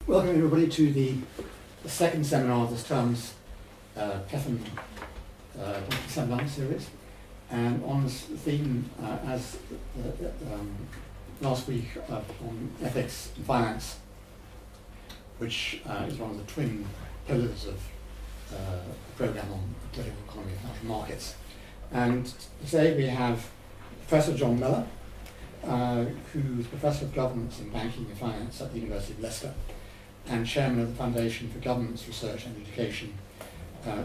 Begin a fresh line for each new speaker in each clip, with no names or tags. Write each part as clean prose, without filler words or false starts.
Welcome everybody to the second seminar of this term's Petham seminar series, and on this theme as last week on ethics and finance, which is one of the twin pillars of the programme on political economy and financial markets. And today we have Professor John Mellor, who is Professor of Governance in Banking and Finance at the University of Leicester, and Chairman of the Foundation for Governance Research and Education,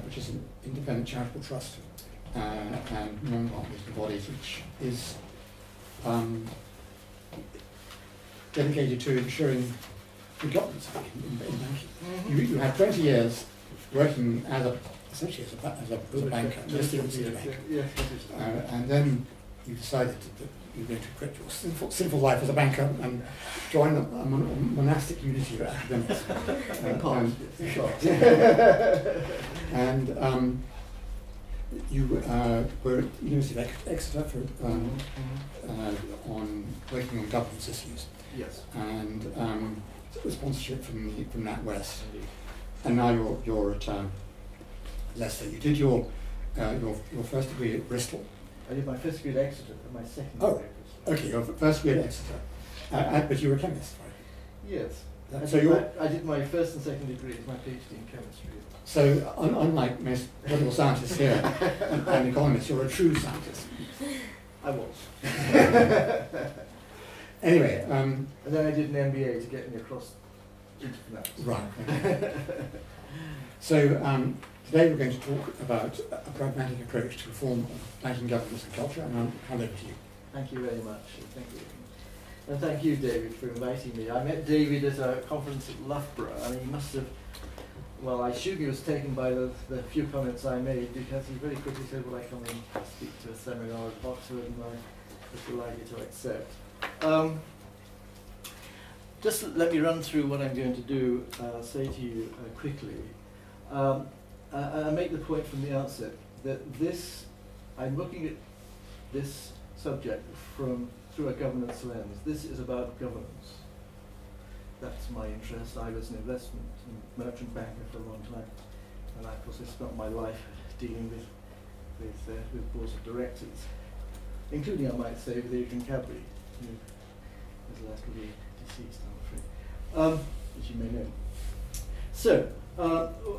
which is an independent charitable trust and non-profit body which is dedicated to ensuring good governance in banking. You had 20 years working essentially as a banker, listed in Citibank, and then you decided that you were going to quit your sinful life as a banker and join a monastic community of academics. And you were at the University of Exeter for, on working on governance issues.
Yes.
And sponsorship from NatWest. And now you're at Leicester. You did your first degree at Bristol.
I did my first degree at Exeter, and my second degree at Bristol.
Okay, your first degree at Exeter. But you were a chemist, right?
Yes. I did my first and second degrees, my PhD in chemistry.
So, unlike most political scientists here and economists, you're a true scientist.
I was.
Anyway.
And then I did an MBA to get me across into finance.
Right. Okay. So, today we're going to talk about a pragmatic approach to reform of banking governance and culture, and I'll hand over to you.
Thank you very much. Thank you. And thank you, David, for inviting me. I met David at a conference at Loughborough, and he must have, well, I assume he was taken by the few comments I made, because he very quickly said, well, I come in to speak to a seminar at Oxford, and I was delighted to accept. Just let me run through what I'm going to do, say to you quickly. I make the point from the outset that I'm looking at this subject through a governance lens. This is about governance. That's my interest. I was an investment and merchant banker for a long time, and of course I spent my life dealing with boards of directors, including, I might say, with Adrian Cadbury, who is latterly deceased, I'm afraid, as you may know. So,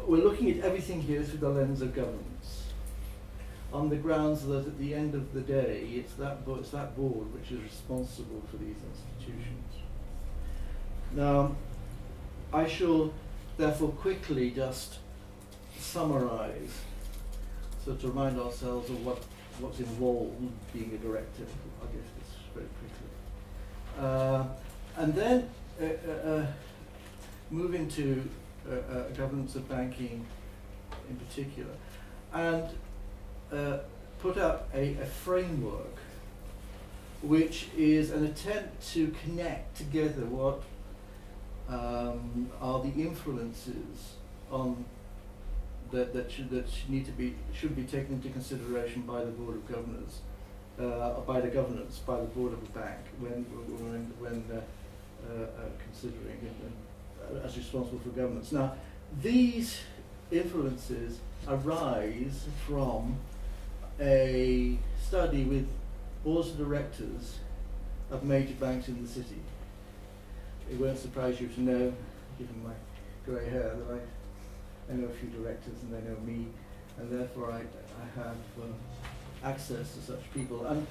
we're looking at everything here through the lens of governance, on the grounds that at the end of the day, it's that board which is responsible for these institutions. Now, I shall therefore quickly just summarize, so to remind ourselves of what's involved in being a director. I'll get this very quickly. And then move into governance of banking in particular, and put up a framework which is an attempt to connect together what are the influences on that should be taken into consideration by the board of governors, by the board of a bank when considering it as responsible for governance. Now, these influences arise from a study with boards of directors of major banks in the city. It won't surprise you to know, given my grey hair, that I know a few directors and they know me, and therefore I have access to such people. And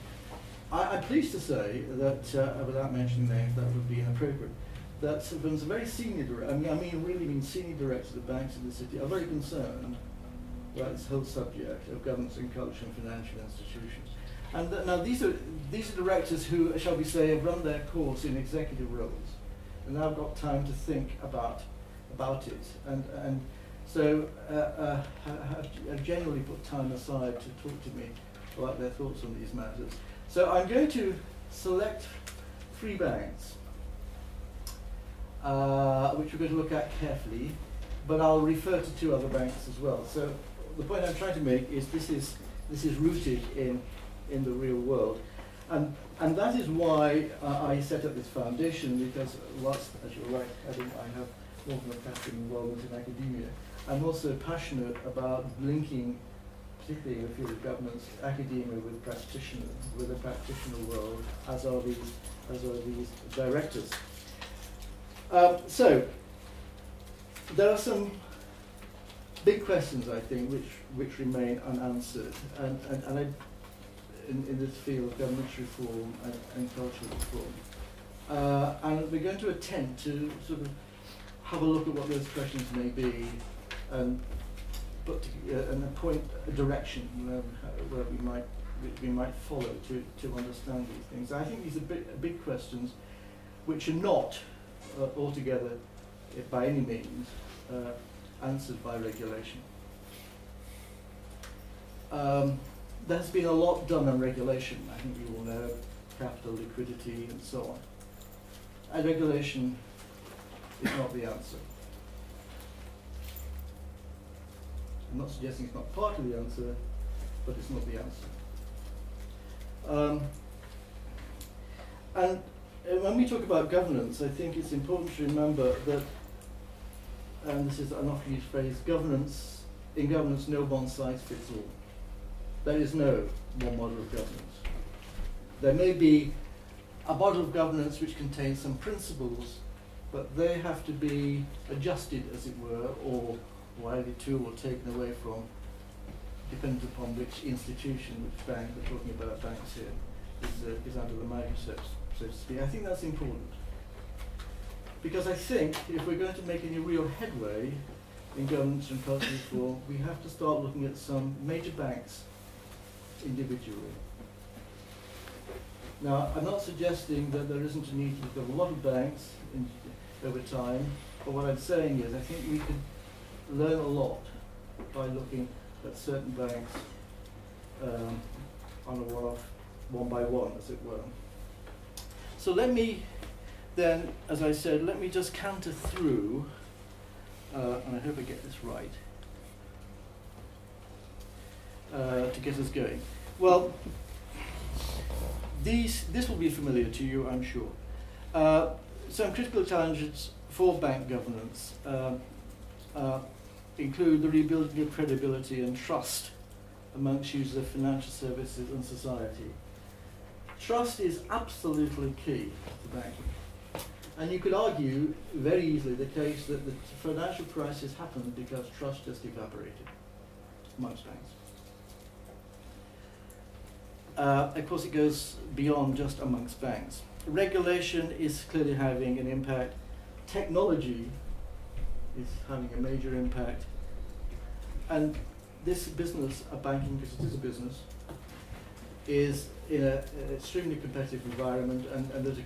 I'm pleased to say that, without mentioning names, that would be inappropriate, that from some very senior directors, really senior directors of banks in the city are very concerned about this whole subject of governance and culture and financial institutions. And now these are directors who, shall we say, have run their course in executive roles, and now have got time to think about it, and so have generally put time aside to talk to me about their thoughts on these matters. So I'm going to select 3 banks, which we're going to look at carefully, but I'll refer to 2 other banks as well. So the point I'm trying to make is this is rooted in the real world, and that is why I set up this foundation, because whilst, as you're right, I think I have Catholic involvement in academia. I'm also passionate about linking, particularly in the field of governance, academia with the practitioner world, as are these directors. So there are some big questions, I think, which remain unanswered, and in this field of governance reform and cultural reform. And we're going to attempt to sort of have a look at what those questions may be, and point a direction where we might follow to understand these things. I think these are big questions which are not altogether, by any means, answered by regulation. There's been a lot done on regulation. I think you all know capital, liquidity, and so on. And regulation is not the answer. I'm not suggesting it's not part of the answer, but it's not the answer. And when we talk about governance, I think it's important to remember that, and this is an oft-used phrase, in governance, no one size fits all. There is no one model of governance. There may be a model of governance which contains some principles, but they have to be adjusted, as it were, or added to or taken away from, depending upon which institution, which bank, we're talking about banks here, is under the microscope, so to speak. I think that's important. Because I think if we're going to make any real headway in governance and cultural reform, we have to start looking at some major banks individually. Now, I'm not suggesting that there isn't a need to look at a lot of banks over time, but what I'm saying is I think we could learn a lot by looking at certain banks on a one-off, one by one, as it were. So let me then, as I said, let me just canter through, and I hope I get this right, to get us going. Well, this will be familiar to you, I'm sure. Some critical challenges for bank governance include the rebuilding of credibility and trust amongst users of financial services and society. Trust is absolutely key to banking. And you could argue very easily the case that the financial crisis happened because trust just evaporated amongst banks. Of course, it goes beyond just amongst banks. Regulation is clearly having an impact. Technology is having a major impact. And this business, banking, because it is a business, is in an extremely competitive environment, and there's a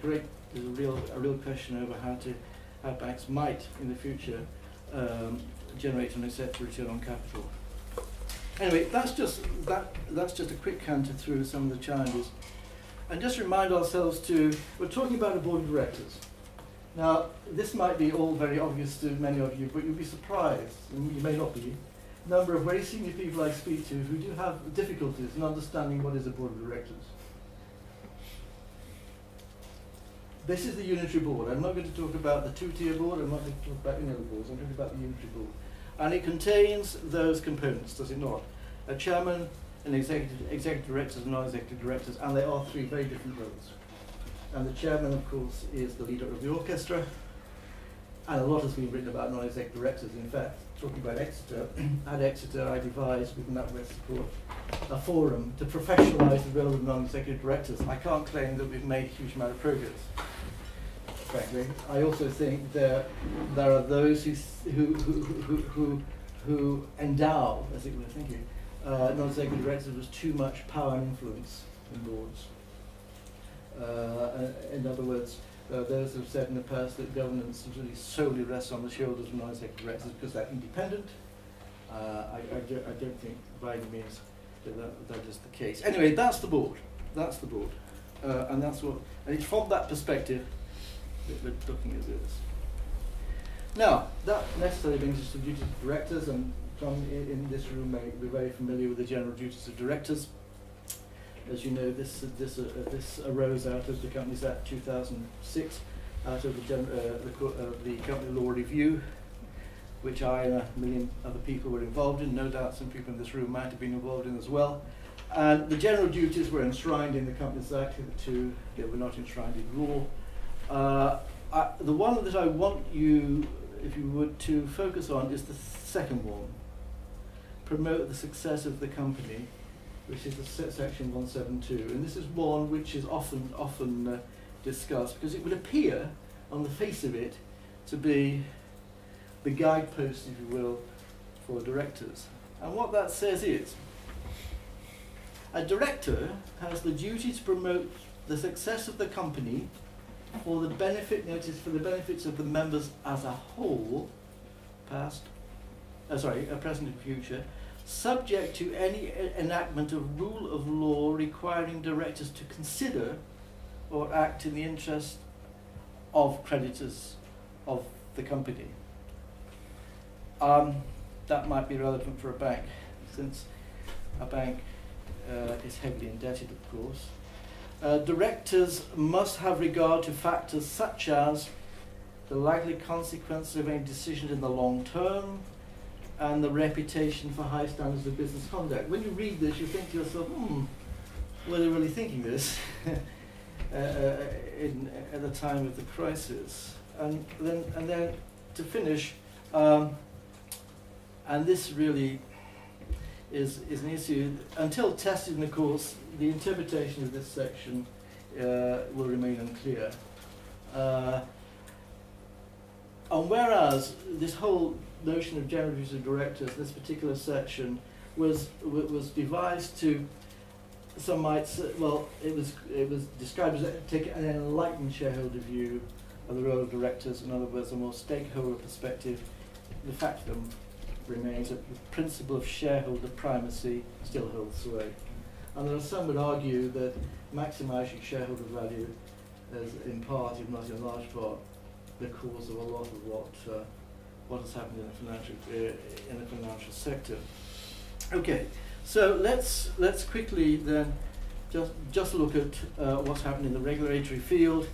real question over how banks might in the future generate an acceptable return on capital. Anyway, that's just a quick canter through some of the challenges, and just remind ourselves we're talking about a board of directors. Now, this might be all very obvious to many of you, but you'll be surprised, and you may not be, number of very senior people I speak to who do have difficulties in understanding what is a board of directors. This is the unitary board. I'm not going to talk about the two-tier board, I'm not going to talk about any other boards, I'm talking about the unitary board. And it contains those components, does it not? A chairman, an executive directors and non-executive directors, and they are three very different roles. And the chairman, of course, is the leader of the orchestra, and a lot has been written about non-executive directors. In fact, talking about Exeter, at Exeter I devised, with NatWest support, a forum to professionalise the role of non-executive directors. I can't claim that we've made a huge amount of progress, frankly. I also think there are those who endow, as it were, thank you, non-executive directors with too much power and influence in boards. In other words, those who have said in the past that governance really solely rests on the shoulders of non-executive directors because they're independent. I don't think by any means that is the case. Anyway, that's the board. That's the board. And it's from that perspective that we're looking at this. Now, that necessarily brings us to the duties of directors, and some in this room may be very familiar with the general duties of directors. As you know, this arose out of the Companies Act 2006, out of the Company Law Review, which I and a million other people were involved in. No doubt some people in this room might have been involved in as well. And the general duties were enshrined in the Companies Act. They were not enshrined in law. The one that I want you, if you would, to focus on is the second one. Promote the success of the company, which is the section 172. And this is one which is often discussed, because it would appear on the face of it to be the guidepost, if you will, for directors. And what that says is, a director has the duty to promote the success of the company for the benefits of the members as a whole, present and future, subject to any enactment of rule of law requiring directors to consider or act in the interest of creditors of the company. That might be relevant for a bank, since a bank is heavily indebted, of course. Directors must have regard to factors such as the likely consequences of any decision in the long term and the reputation for high standards of business conduct. When you read this, you think to yourself, were they really thinking this at the time of the crisis? And then to finish, and this really is an issue, until tested in the courts, the interpretation of this section will remain unclear. And whereas this whole notion of general duties of directors, this particular section, was devised to, some might say, well, it was described as taking an enlightened shareholder view of the role of directors. In other words, a more stakeholder perspective. The fact of them remains that the principle of shareholder primacy still holds sway. And there are some would argue that maximising shareholder value is in part, if not in large part, the cause of a lot of what has happened in the financial sector. Okay, so let's quickly then just look at what's happened in the regulatory field.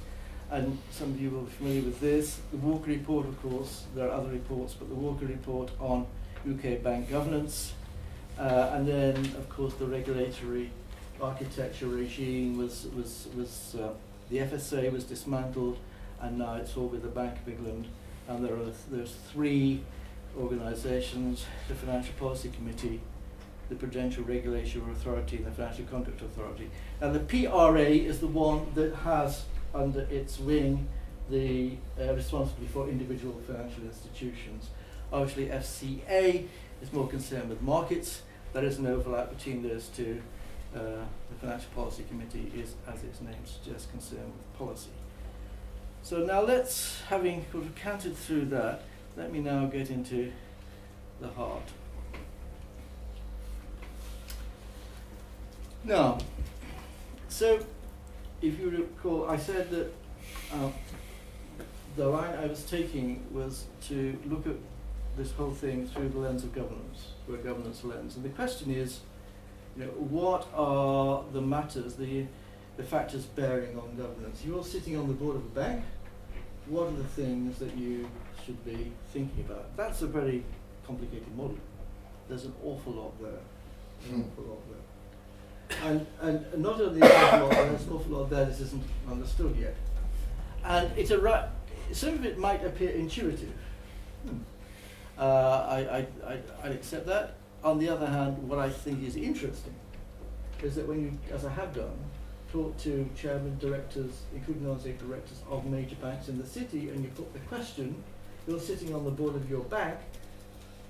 And some of you will be familiar with this. The Walker Report, of course, there are other reports, but the Walker Report on UK bank governance. And then, of course, the regulatory architecture regime was the FSA was dismantled, and now it's all with the Bank of England. And there's three organisations: the Financial Policy Committee, the Prudential Regulatory Authority, and the Financial Conduct Authority. And the PRA is the one that has under its wing the responsibility for individual financial institutions. Obviously, FCA is more concerned with markets. There is an overlap between those two. The Financial Policy Committee is, as its name suggests, concerned with policy. So now let's, having sort of counted through that, let me now get into the heart. Now, so if you recall, I said that the line I was taking was to look at this whole thing through the lens of governance, through a governance lens. And the question is, what are the matters, the factors bearing on governance? You're sitting on the board of a bank. What are the things that you should be thinking about? That's a very complicated model. There's an awful lot there. An awful lot there. And not only an awful lot there, there's an awful lot there that isn't understood yet. And it's some of it might appear intuitive. I'd accept that. On the other hand, what I think is interesting is that when you, as I have done, talk to chairman, directors, including non-executive directors of major banks in the city, and you put the question, you're sitting on the board of your bank,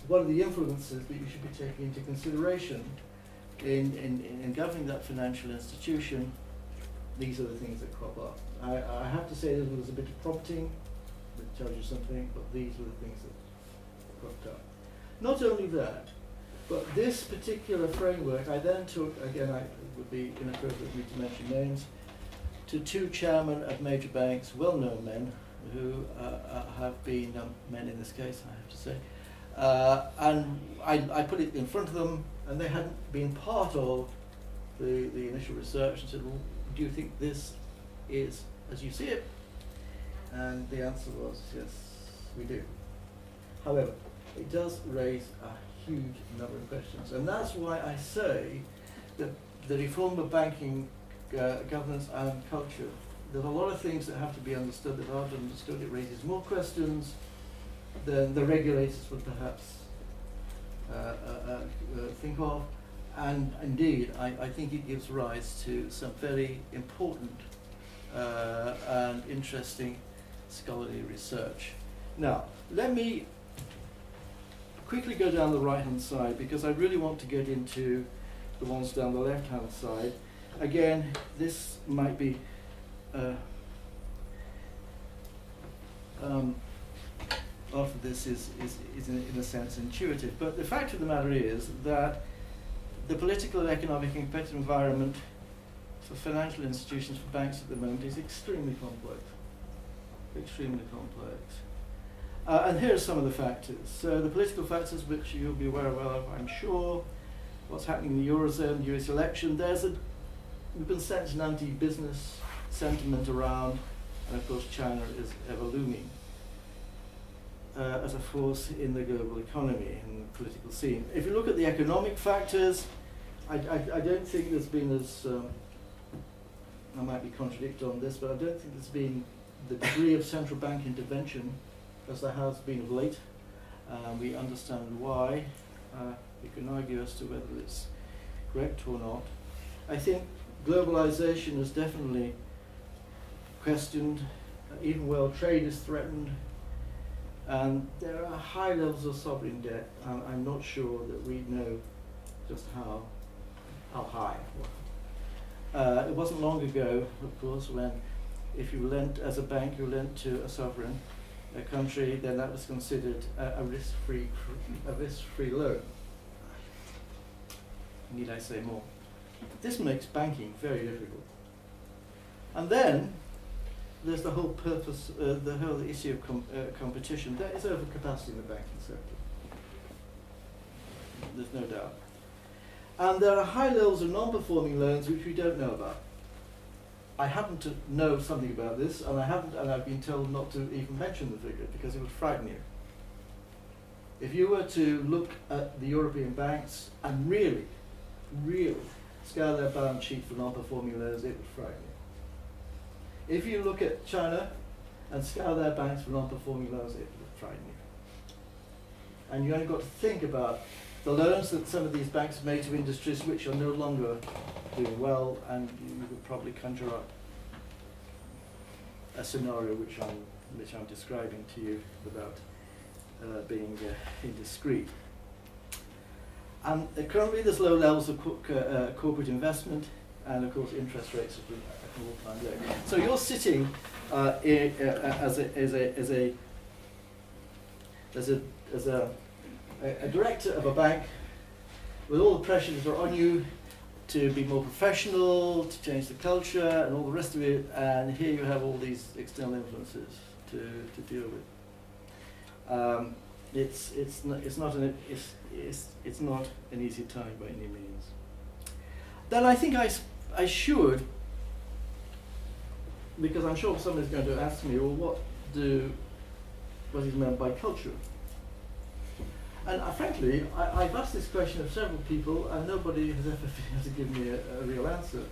what are the influences that you should be taking into consideration in governing that financial institution? These are the things that crop up. I have to say there was a bit of prompting that tells you something, but these were the things that cropped up. Not only that, but this particular framework, I then took, again, it would be inappropriate for me to mention names, to two chairmen of major banks, well-known men, who have been, men in this case, I have to say, and I put it in front of them, and they hadn't been part of the initial research, and said, well, do you think this is as you see it? And the answer was yes, we do. However, it does raise a huge number of questions, and that's why I say that the reform of banking governance and culture, there's a lot of things that have to be understood that aren't understood. It raises more questions than the regulators would perhaps think of, and indeed I think it gives rise to some very important and interesting scholarly research. Now, let me quickly go down the right-hand side, because I really want to get into the ones down the left-hand side. Again, this might be after this is in a sense intuitive, but the fact of the matter is that the political, economic and competitive environment for financial institutions, for banks at the moment, is extremely complex. Extremely complex. And here are some of the factors. So the political factors, which you'll be aware of, I'm sure. What's happening in the Eurozone, US election. We've been sent an anti-business sentiment around, and of course China is ever looming as a force in the global economy and the political scene. If you look at the economic factors, I don't think there's been as, I might be contradicted on this, but I don't think there's been the degree of central bank intervention as there has been of late. We understand why. We can argue as to whether it's correct or not. I think globalization is definitely questioned. Even world trade is threatened. And there are high levels of sovereign debt. I'm not sure that we know just how high. It wasn't long ago, of course, when if you lent as a bank, you lent to a sovereign, a country, then that was considered a risk-free loan. Need I say more? This makes banking very difficult. And then there's the whole purpose, the whole issue of competition. There is overcapacity in the banking sector. There's no doubt. And there are high levels of non-performing loans which we don't know about. I happen to know something about this, and I've been told not to even mention the figure because it would frighten you. If you were to look at the European banks and really scale their balance sheet for non-performing loans, it would frighten you. If you look at China and scale their banks for non-performing loans, it would frighten you. And you only got to think about the loans that some of these banks have made to industries which are no longer doing well, and you would probably conjure up a scenario which I'm describing to you without being indiscreet. And currently there's low levels of corporate investment, and of course interest rates have been at an all-time low. So you're sitting as a director of a bank with all the pressures that are on you to be more professional, to change the culture, and all the rest of it. And here you have all these external influences to deal with. It's not an easy time by any means. Then I think I should, because I'm sure somebody's going to ask me, well, what is meant by culture? And frankly, I've asked this question of several people, and nobody has ever been able to give me a real answer.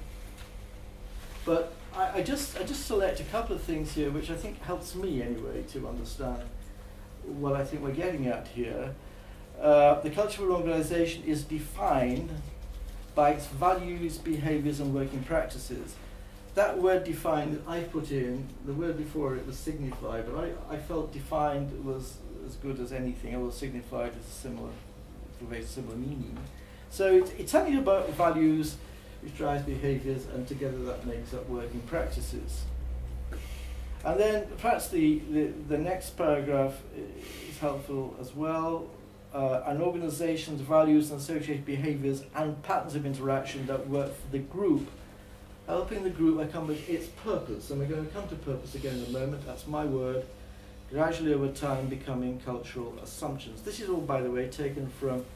But I just select a couple of things here, which I think helps me anyway to understand what I think we're getting at here. The culture of an organization is defined by its values, behaviors, and working practices. That word defined, I put in, the word before it was signify, but I felt defined was as good as anything, although signified is a very similar meaning. So it's something about values, which drives behaviors, and together that makes up working practices. And then perhaps the next paragraph is helpful as well. An organization's values and associated behaviors and patterns of interaction that work for the group, helping the group accomplish its purpose. And we're going to come to purpose again in a moment, that's my word. Gradually over time becoming cultural assumptions. This is all, by the way, taken from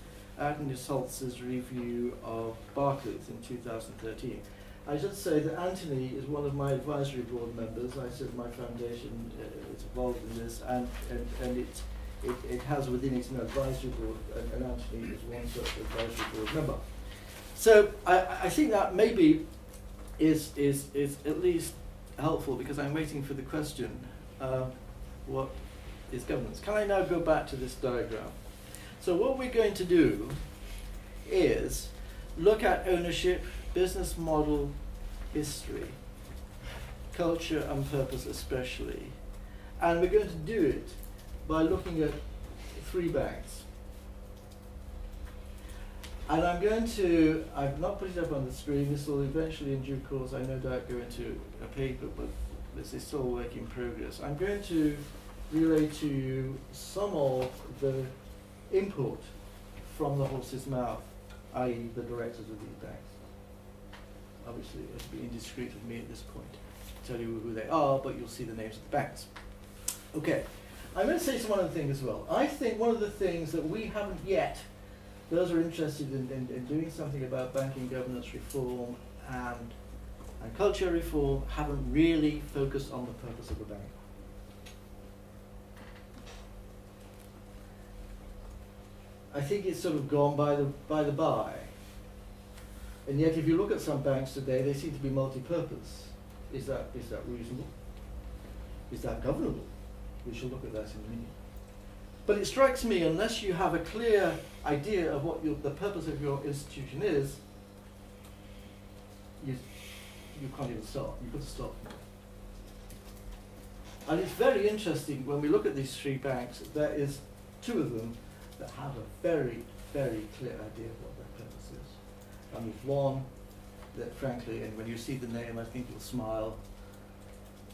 Agnes Holtz's review of Barclays in 2013. I should say that Anthony is one of my advisory board members. I said my foundation is involved in this, and it has within it an advisory board, and Anthony is one such advisory board member. So I think that maybe is at least helpful, because I'm waiting for the question, what is governance? Can I now go back to this diagram? So what we're going to do is look at ownership, business model, history, culture and purpose especially. And we're going to do it by looking at 3 banks. And I'm going to, I've not put it up on the screen, this will eventually in due course, I no doubt, go into a paper, but this is still a work in progress. I'm going to relay to you some of the input from the horse's mouth, i.e. the directors of these banks. Obviously, it would be indiscreet of me at this point to tell you who they are, but you'll see the names of the banks. Okay, I'm going to say one other thing as well. I think one of the things that we haven't yet, those who are interested in doing something about banking governance reform and culture reform, haven't really focused on the purpose of the bank. I think it's sort of gone by the by. And yet if you look at some banks today, they seem to be multi-purpose. Is that reasonable? Is that governable? We shall look at that in a minute. But it strikes me, unless you have a clear idea of what the purpose of your institution is, you can't even start. You've got to start. And it's very interesting when we look at these 3 banks, there is 2 of them that have a very, very clear idea of what their purpose is. And there's one that, frankly, and when you see the name, I think you'll smile.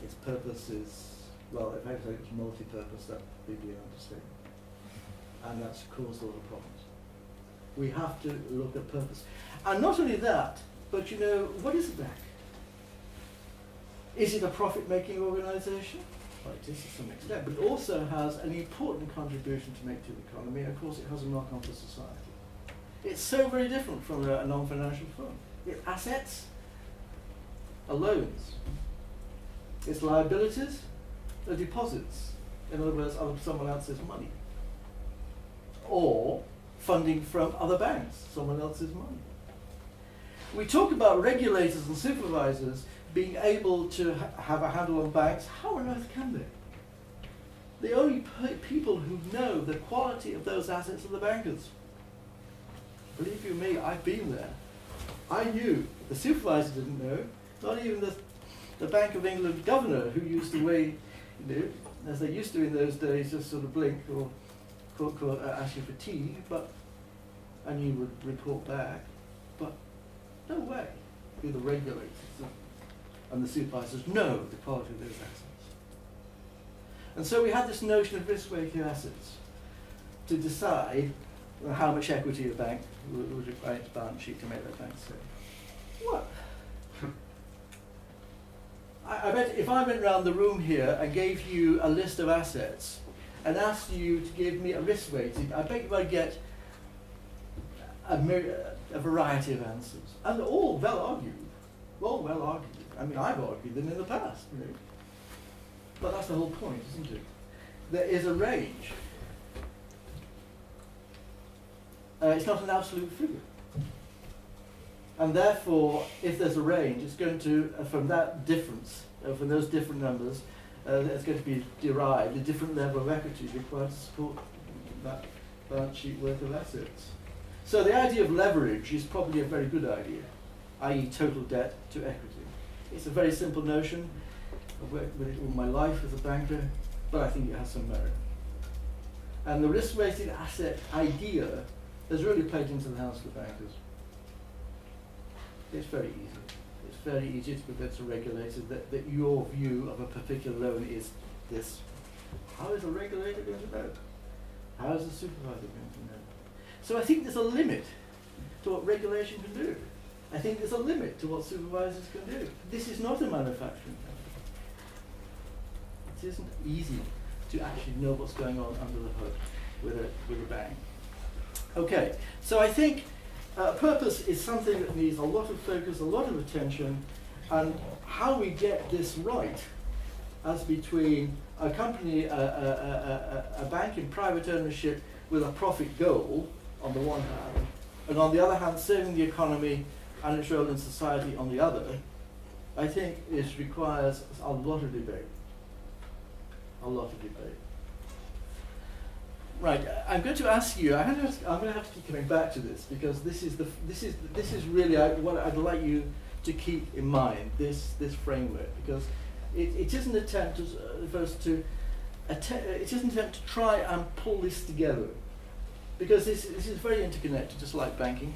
Its purpose is, well, if I say it's multi-purpose, that would be an understatement. And that's caused a lot of problems. We have to look at purpose. And not only that, but you know, what is a bank? Is it a profit-making organisation? Well, it is to some extent, but it also has an important contribution to make to the economy, and of course it has a knock-on for society. It's so very different from a non-financial firm. Its assets are loans. Its liabilities are deposits. In other words, someone else's money. Or funding from other banks, someone else's money. We talk about regulators and supervisors being able to have a handle on banks. How on earth can they? The only people who know the quality of those assets are the bankers. Believe you me, I've been there. I knew. The supervisor didn't know. Not even the Bank of England governor, who used to weigh, as they used to in those days, just sort of blink or ask you for tea, and you would report back. But no way do the regulators and the supervisors know the quality of those assets. And so we had this notion of risk-weighted assets to decide how much equity a bank would require its balance sheet to make that bank safe. What? I bet if I went round the room here and gave you a list of assets and asked you to give me a risk weighting, I bet you I'd get a variety of answers. And they're all well argued. All well argued. I mean, I've argued them in the past. But that's the whole point, isn't it? There is a range. It's not an absolute figure. And therefore, if there's a range, it's going to, from that difference, from those different numbers, there's going to be derived a different level of equity required to support that balance sheet worth of assets. So the idea of leverage is probably a very good idea, i.e. total debt to equity. It's a very simple notion. I've worked with it all my life as a banker, but I think it has some merit. And the risk-weighted asset idea has really played into the hands of the bankers. It's very easy. It's very easy to convince a regulator that your view of a particular loan is this. How is a regulator going to know? How is a supervisor going to know? So I think there's a limit to what regulation can do. I think there's a limit to what supervisors can do. This is not a manufacturing company. It isn't easy to actually know what's going on under the hood with a bank. Okay, so I think purpose is something that needs a lot of focus, a lot of attention, and how we get this right as between a company, a bank in private ownership with a profit goal on the one hand, and on the other hand serving the economy and its role in society on the other, I think it requires a lot of debate. A lot of debate. Right, I'm going to ask you. I'm going to have to keep coming back to this because this is really what I'd like you to keep in mind. This framework, because it is an attempt for us to it is an attempt to try and pull this together, because this is very interconnected, just like banking,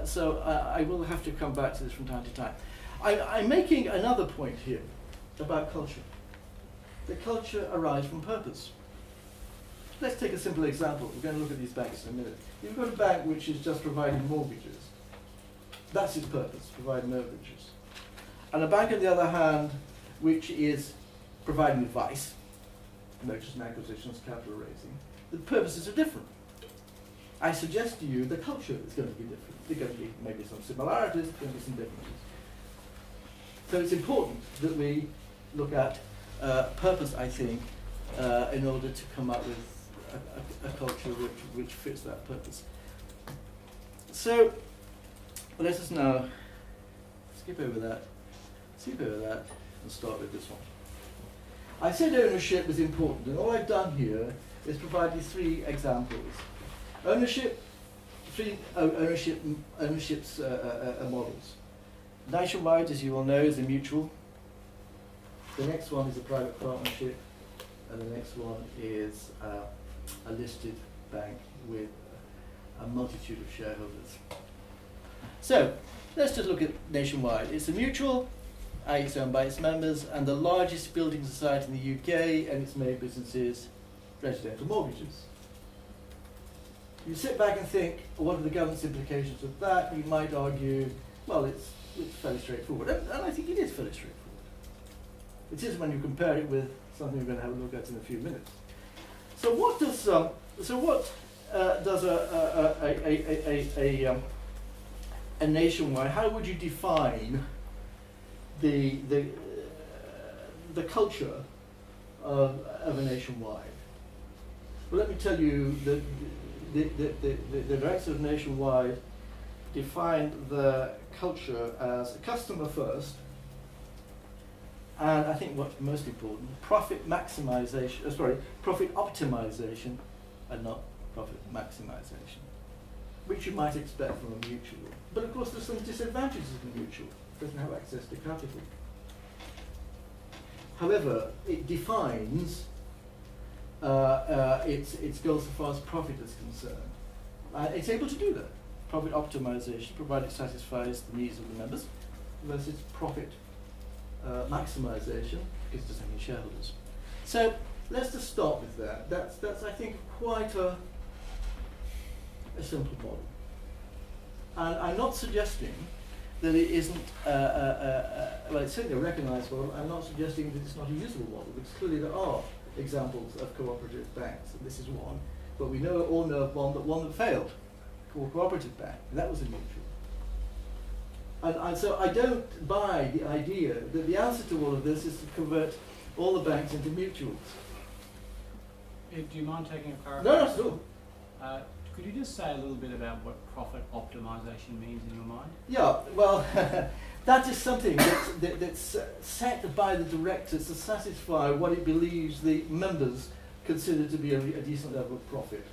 so I will have to come back to this from time to time. I'm making another point here about culture. The culture arises from purpose. Let's take a simple example. We're going to look at these banks in a minute. You've got a bank which is just providing mortgages. That's its purpose, provide mortgages. And a bank, on the other hand, which is providing advice, mergers and acquisitions, capital raising. The purposes are different. I suggest to you the culture is going to be different. There are going to be maybe some similarities, there are going to be some differences. So it's important that we look at purpose, I think, in order to come up with a culture which fits that purpose. So let us now skip over that, and start with this one. I said ownership is important, and all I've done here is provide you three examples. Ownership, three ownerships models. Nationwide, as you all know, is a mutual. The next one is a private partnership, and the next one is a listed bank with a multitude of shareholders. So let's just look at Nationwide. It's a mutual, it's owned by its members, and the largest building society in the UK, and its main business is residential mortgages. You sit back and think, what are the governance implications of that? You might argue, well, it's fairly straightforward, and I think it is fairly straightforward. It is when you compare it with something we're going to have a look at in a few minutes. So what does a Nationwide? How would you define the culture of a Nationwide? Well, let me tell you that the director of Nationwide defined the culture as customer first, and I think what's most important, profit optimization, and not profit maximization, which you might expect from a mutual. But of course there's some disadvantages of a mutual. It doesn't have access to capital. However, it defines its goals as far as profit is concerned. It's able to do that. Profit optimization, provided it satisfies the needs of the members, versus profit maximization, because it doesn't have any shareholders. So let's just start with that. That's I think quite a simple model. And I'm not suggesting that it isn't, well, it's certainly a recognised model. I'm not suggesting that it's not a usable model, because clearly there are examples of cooperative banks, and this is one. But we all know of one that failed, called Cooperative Bank, and that was a mutual. And so I don't buy the idea that the answer to all of this is to convert all the banks into mutuals.
Do you mind taking a clarification?
No, not at all.
Could you just say a little bit about what profit optimization means in your mind?
Yeah, well, that is something that's set by the directors to satisfy what it believes the members consider to be a decent level of profit.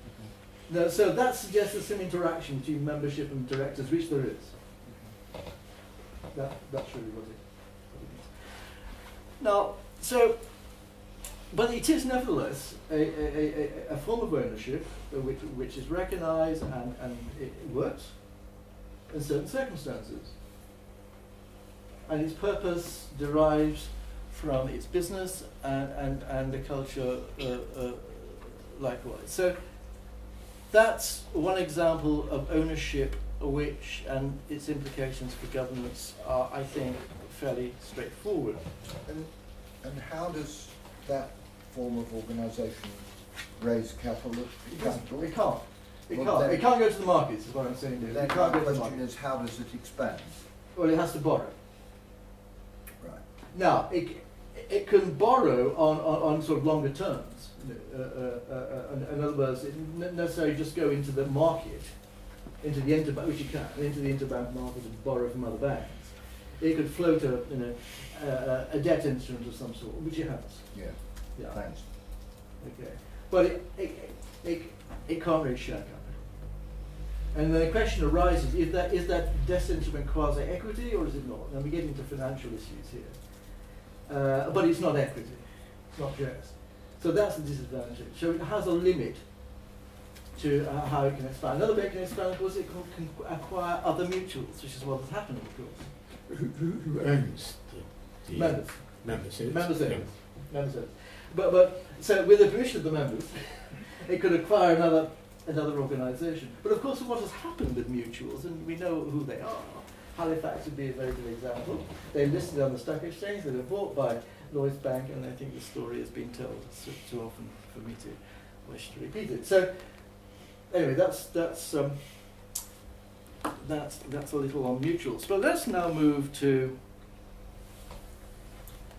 Okay. Now, so that suggests there's some interaction between membership and directors, which there is. Okay. That's really what it means. Now, but it is nevertheless a form of ownership which is recognised and it works in certain circumstances. And its purpose derives from its business and the culture likewise. So that's one example of ownership which and its implications for governance are, I think, fairly straightforward.
And how does that form of organisation raise capital?
It can't. It
Well,
can't.
then-
It can't go to the markets, is what I'm saying. It
Then
can't
the
go to the
question
markets.
is, how does it expand?
Well, it has to borrow.
Right.
Now, it can borrow on sort of longer terms. In other words, it doesn't necessarily just go into the market, into the interbank, which it can, into the interbank market and borrow from other banks. It could float a debt instrument of some sort, which it has.
Yeah.
Yeah.
Thanks.
Okay. But it can't raise share capital. And then the question arises, is that debt instrument quasi-equity or is it not? Now we get into financial issues here. But it's not equity. It's not shares. So that's the disadvantage. So it has a limit to how it can expand. Another bit it can expand, of course, it can acquire other mutuals, which is what has happened, of course.
Who owns the
Members.
members?
Members own. Members own. But so with the permission of the members, it could acquire another organisation. But of course, what has happened with mutuals, and we know who they are. Halifax would be a very good example. They're listed on the stock exchange. They were bought by Lloyds Bank, and I think the story has been told too often for me to wish to repeat it. So anyway, that's a little on mutuals. But let's now move to,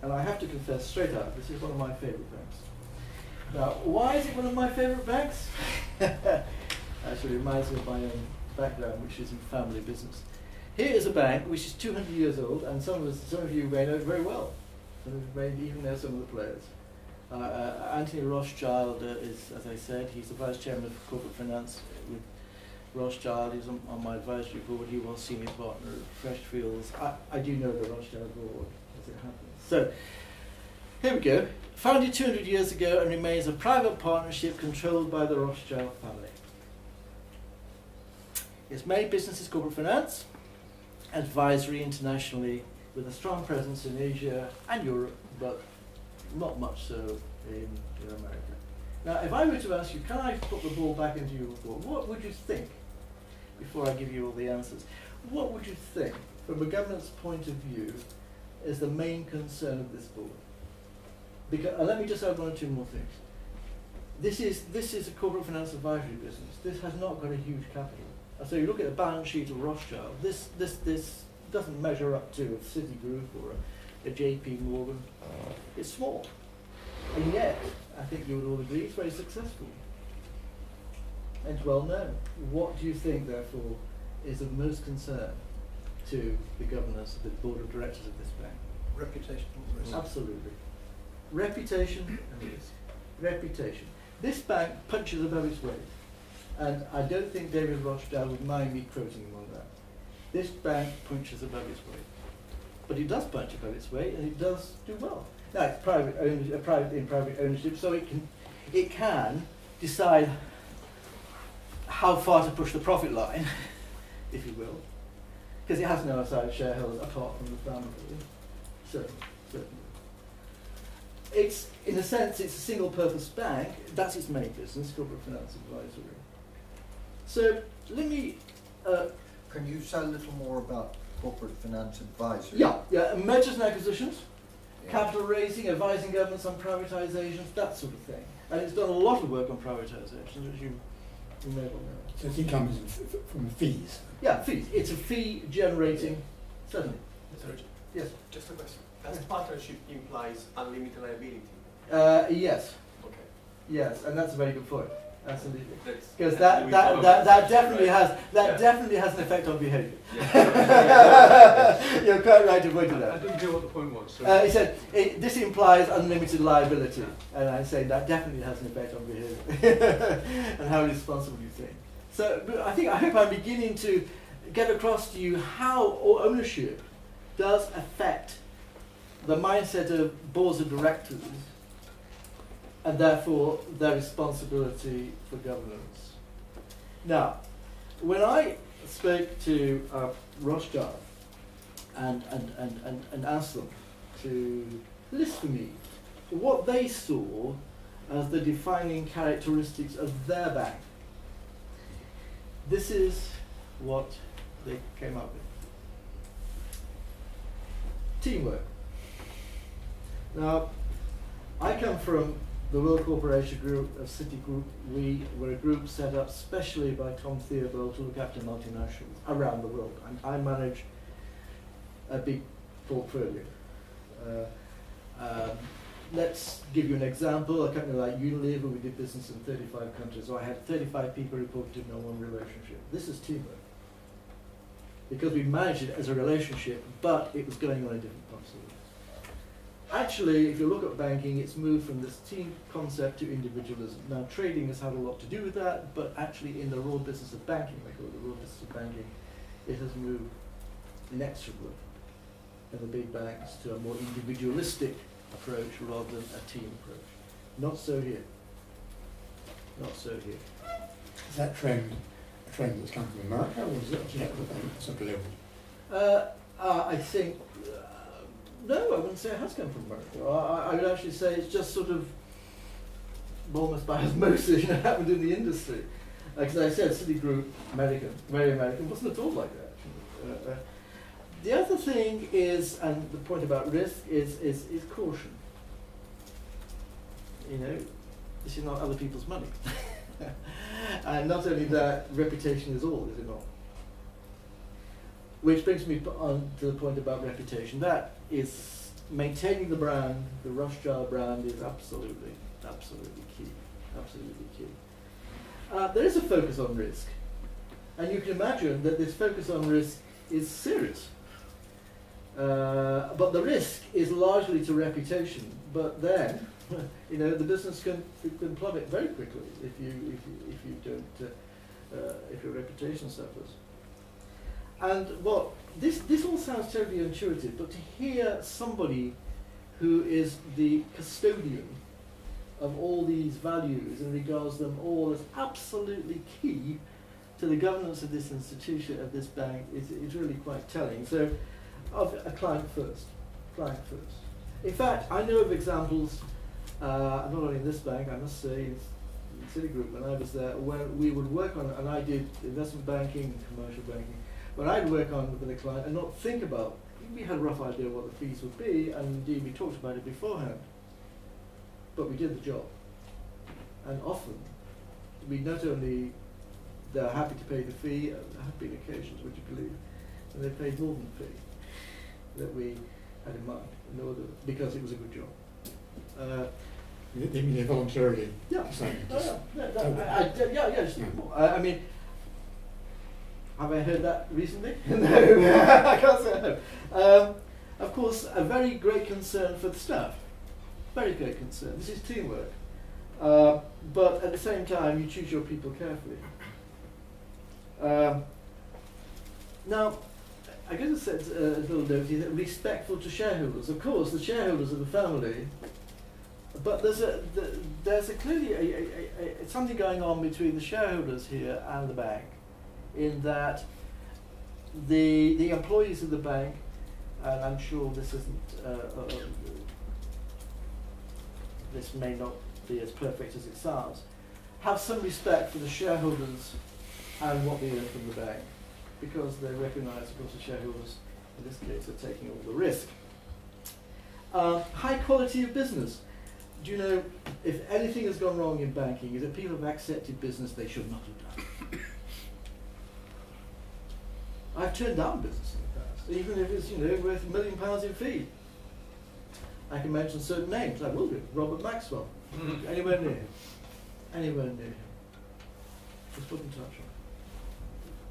and I have to confess straight out, this is one of my favourite banks. Now, why is it one of my favourite banks? Actually, it reminds me of my own background, which is in family business. Here is a bank which is 200 years old, and some of you may know it very well. Some of you may even know some of the players. Anthony Rothschild is, as I said, he's the vice chairman of corporate finance with Rothschild. He's on my advisory board. He was senior partner at Freshfields. I do know the Rothschild board, as it happens. So, here we go. Founded 200 years ago and remains a private partnership controlled by the Rothschild family. It's made business as corporate finance, advisory internationally, with a strong presence in Asia and Europe, but not much so in America. Now, if I were to ask you, can I put the ball back into your report, what would you think, before I give you all the answers, what would you think, from a government's point of view, is the main concern of this board? Because, let me just add one or two more things. This is a corporate finance advisory business. This has not got a huge capital. So you look at the balance sheet of Rothschild, this doesn't measure up to a Citigroup or a JP Morgan. It's small. And yet, I think you would all agree, it's very successful. And it's well known. What do you think, therefore, is of most concern to the governors, the board of directors of this bank?
Reputational risk.
Absolutely. Reputation and risk. Reputation. This bank punches above its weight. And I don't think David Rothschild would mind me quoting him on that. This bank punches above its weight. But it does punch above its weight, and it does do well. Now, it's private ownership, so it can decide how far to push the profit line, if you will, because it has no outside shareholders apart from the family. Certainly. It's, in a sense, it's a single-purpose bank. That's its main business, corporate finance advisory. So let me.
Can you say a little more about corporate finance advisory?
Yeah, mergers and acquisitions,
Yeah.
capital raising, advising governments on privatisations, that sort of thing. And it's done a lot of work on privatisations, as you may well know.
So its income is from fees.
Yeah, fees. It's a fee-generating, certainly.
Sorry,
Yes.
just a question. As partnership implies unlimited liability.
Yes.
Okay.
Yes, and that's a very good point. Absolutely.
That's-
Because
that's
that definitely
right?
has
Yeah.
definitely has an effect on behaviour.
Yeah.
You're quite right to point to
I
that.
didn't hear what the point was. So
He said this implies unlimited liability, and I'm saying that definitely has an effect on behaviour and how responsible you think. So, but I hope I'm beginning to get across to you how ownership does affect the mindset of boards of directors, and therefore their responsibility for governance. Now, when I spoke to Rothschild and asked them to list for me what they saw as the defining characteristics of their bank, this is what they came up with. Teamwork. Now, I come from the World Corporation Group of Citigroup, we were a group set up specially by Tom Theobald to look after multinationals around the world. And I manage a big portfolio. Let's give you an example. A company like Unilever, we did business in 35 countries, so I had 35 people reported to me on one relationship. This is teamwork. Because we managed it as a relationship, but it was going on in different parts of the world. Actually, if you look at banking, it's moved from this team concept to individualism. Now, trading has had a lot to do with that, but actually in the raw business of banking, they call it the raw business of banking, it has moved inexorably in the big banks to a more individualistic approach rather than a team approach. Not so here. Not so here.
Is that trend a trend that's come from America, or is it some global?
I think, no, I wouldn't say it has come from America. I would actually say it's just sort of almost by osmosis, happened in the industry. Because I said Citigroup, American, very American, wasn't at all like that. The other thing is, and the point about risk is caution. This is not other people's money. And not only that, reputation is all, is it not? Which brings me on to the point about reputation. That is, maintaining the brand, the Rothschild brand, is absolutely key. Absolutely key. There is a focus on risk. And you can imagine that this focus on risk is serious. But the risk is largely to reputation. But then, the business can plummet very quickly if you don't, if your reputation suffers. And this all sounds terribly intuitive, but to hear somebody who is the custodian of all these values and regards them all as absolutely key to the governance of this institution, of this bank, is really quite telling. So, of a client first. In fact, I know of examples, not only in this bank, I must say, in Citigroup, when I was there, where we would work on, and I did investment banking and commercial banking, when I'd work on with a client and not think about, we had a rough idea what the fees would be, and indeed we talked about it beforehand. But we did the job. And often, we not only, they're happy to pay the fee, there have been occasions, would you believe, and they paid more than the fee that we had in mind, in order, because it was a good job.
They mean they voluntarily
Yeah.
Yeah.
I mean, have I heard that recently? No, I can't say I have. Of course, a very great concern for the staff. Very great concern. This is teamwork. But at the same time, you choose your people carefully. Now, I guess it says a little note here, respectful to shareholders. Of course, the shareholders are the family, but there's clearly something going on between the shareholders here and the bank, in that the employees of the bank, and I'm sure this isn't, this may not be as perfect as it sounds, have some respect for the shareholders and what they earn from the bank, because they recognise, of course, the shareholders, in this case, are taking all the risk. High quality of business. Do you know, if anything has gone wrong in banking, is that people have accepted business they should not have done. I've turned down business in the past, even if it's worth £1 million in fee. I can mention certain names. I will do. Robert Maxwell. Anywhere near him. Anywhere near him. Just wouldn't touch him.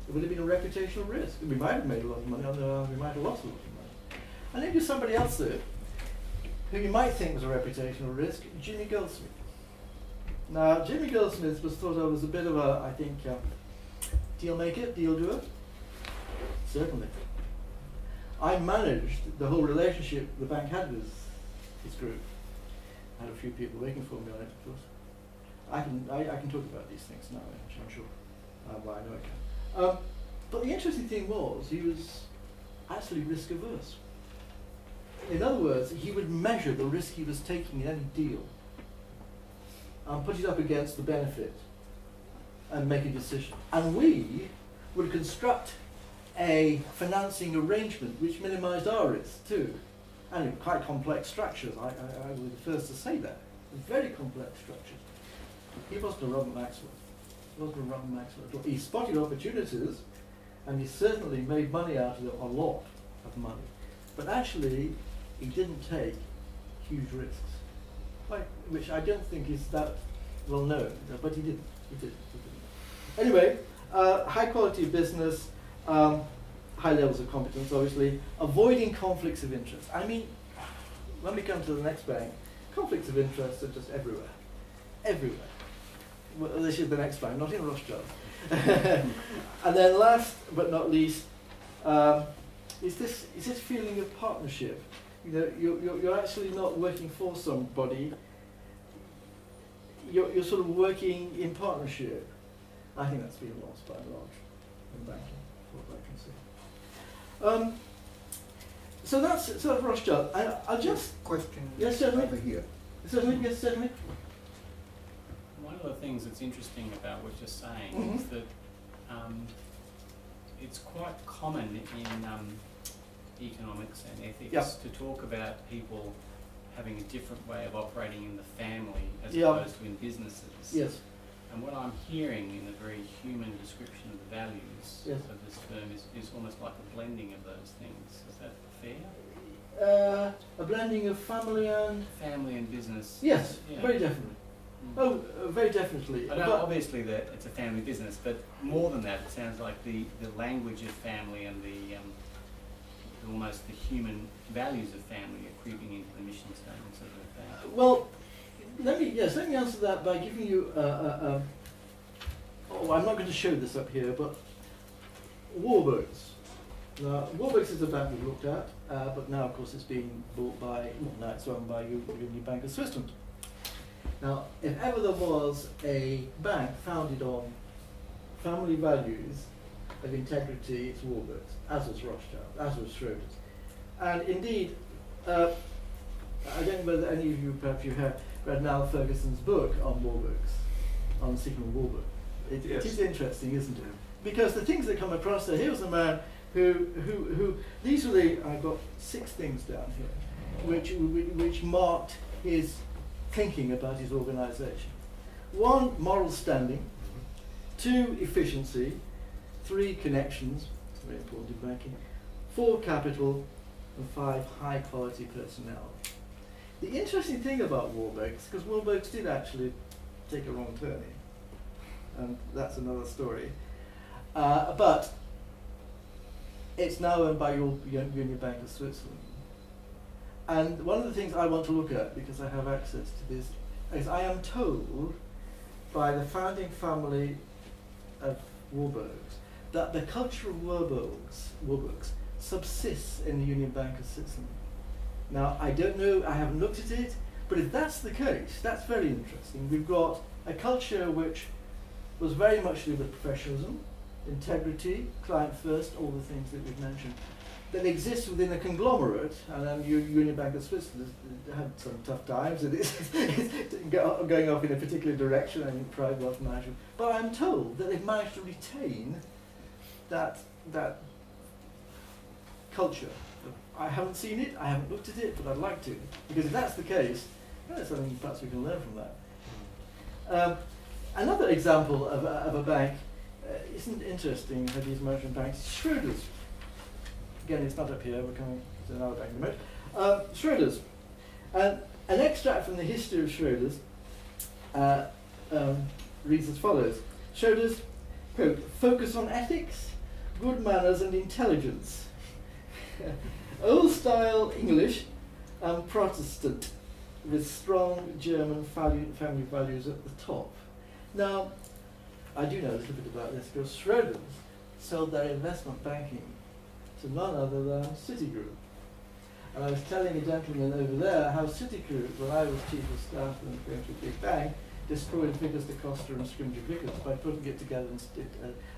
It would have been a reputational risk. We might have made a lot of money, we might have lost a lot of money. And then there's somebody else there, who you might think was a reputational risk, Jimmy Goldsmith. Now, Jimmy Goldsmith was thought of as a bit of a, I think, deal maker, deal doer. Certainly. I managed the whole relationship the bank had with his group. I had a few people working for me on it, of course. I can talk about these things now, I'm sure. Well, I know I can. But the interesting thing was, he was actually risk averse. In other words, he would measure the risk he was taking in any deal and put it up against the benefit and make a decision. And we would construct a financing arrangement which minimised our risk too. And quite complex structures, I will be the first to say that. very complex structures. He wasn't a Robert Maxwell. He wasn't a Robert Maxwell at all. He spotted opportunities, and he certainly made money out of it, a lot of money. But actually, he didn't take huge risks, which I don't think is that well known, but he didn't. He didn't. Anyway, high quality business, high levels of competence, obviously, avoiding conflicts of interest. I mean, when we come to the next bank, conflicts of interest are just everywhere. Everywhere. Well, this is the next bank, not in Rothschild. And then last but not least, is this feeling of partnership. You know, you're actually not working for somebody, you're sort of working in partnership. I think that's been lost by and large in banking, what I can see. So that's sort of Rothschild. I'll just...
Question
yes, certainly.
over here.
Certainly, yes, certainly.
One of the things that's interesting about what you're saying
Mm-hmm.
is that it's quite common in economics and ethics
Yep.
to talk about people having a different way of operating in the family as
Yep.
opposed to in businesses.
Yes.
And what I'm hearing in a very human description of the values
Yes.
of this term is almost like a blending of those things. Is that fair?
A blending of family and...
Family and business.
Yes,
Yeah.
very definitely. Oh, very definitely.
I know
But-
obviously that it's a family business, but more than that, it sounds like the language of family and the almost the human values of family are creeping into the mission statements of the bank.
Well, let me answer that by giving you oh, I'm not going to show this up here, but Warburgs. Now, Warburgs is a bank we've looked at, but now, of course, it's being bought by, well, now it's owned by Union Bank of Switzerland. Now, if ever there was a bank founded on family values of integrity, it's Warburgs, as was Rothschild, as was Schroders. And indeed, I don't know whether any of you, perhaps you have read Niall Ferguson's book on Warburgs, on Sigmund Warburg. It is interesting, isn't it? Because the things that come across there, here was a man who these were the, I've got 6 things down here, which marked his thinking about his organisation. 1, moral standing. 2, efficiency. 3, connections, very important in banking. 4, capital. And 5, high quality personnel. The interesting thing about Warburgs, because Warburgs did actually take a wrong turning, and that's another story, but it's now owned by Union Bank of Switzerland. And one of the things I want to look at, because I have access to this, is I am told by the founding family of Warburgs that the culture of Warburgs subsists in the Union Bank of Switzerland. Now, I don't know, I haven't looked at it, but if that's the case, that's very interesting. We've got a culture which was very much to do with professionalism, integrity, client first, all the things that we've mentioned, that exists within a conglomerate, and then Union Bank of Switzerland has had some tough times, and it's going off in a particular direction, I think, private wealth management. But I'm told that they've managed to retain that culture. I haven't seen it, I haven't looked at it, but I'd like to, because if that's the case, that's something perhaps we can learn from that. Another example of a bank isn't interesting how these American banks. Schroders. Again, it's not up here, we're coming to another bank in a minute. Schroders. An extract from the history of Schroders reads as follows. Schroders, quote, focus on ethics, good manners and intelligence. Old style English and Protestant with strong German family values at the top. Now, I do know a little bit about this because Schroders sold their investment banking to none other than Citigroup. And I was telling a gentleman over there how Citigroup, when I was chief of staff and going to a big bank, destroyed Vickers de Costa and Scrimgeour Vickers by putting it together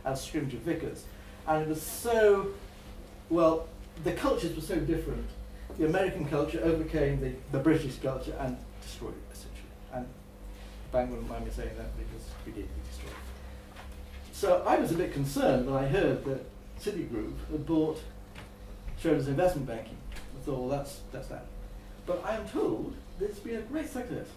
as Scrimgeour Vickers. And it was so, well, the cultures were so different. The American culture overcame the British culture and destroyed it, essentially. And the bank wouldn't mind me saying that because we destroyed it. So I was a bit concerned when I heard that Citigroup had bought Schroders investment banking. I thought, well, that's that. But I am told that it's been a great success.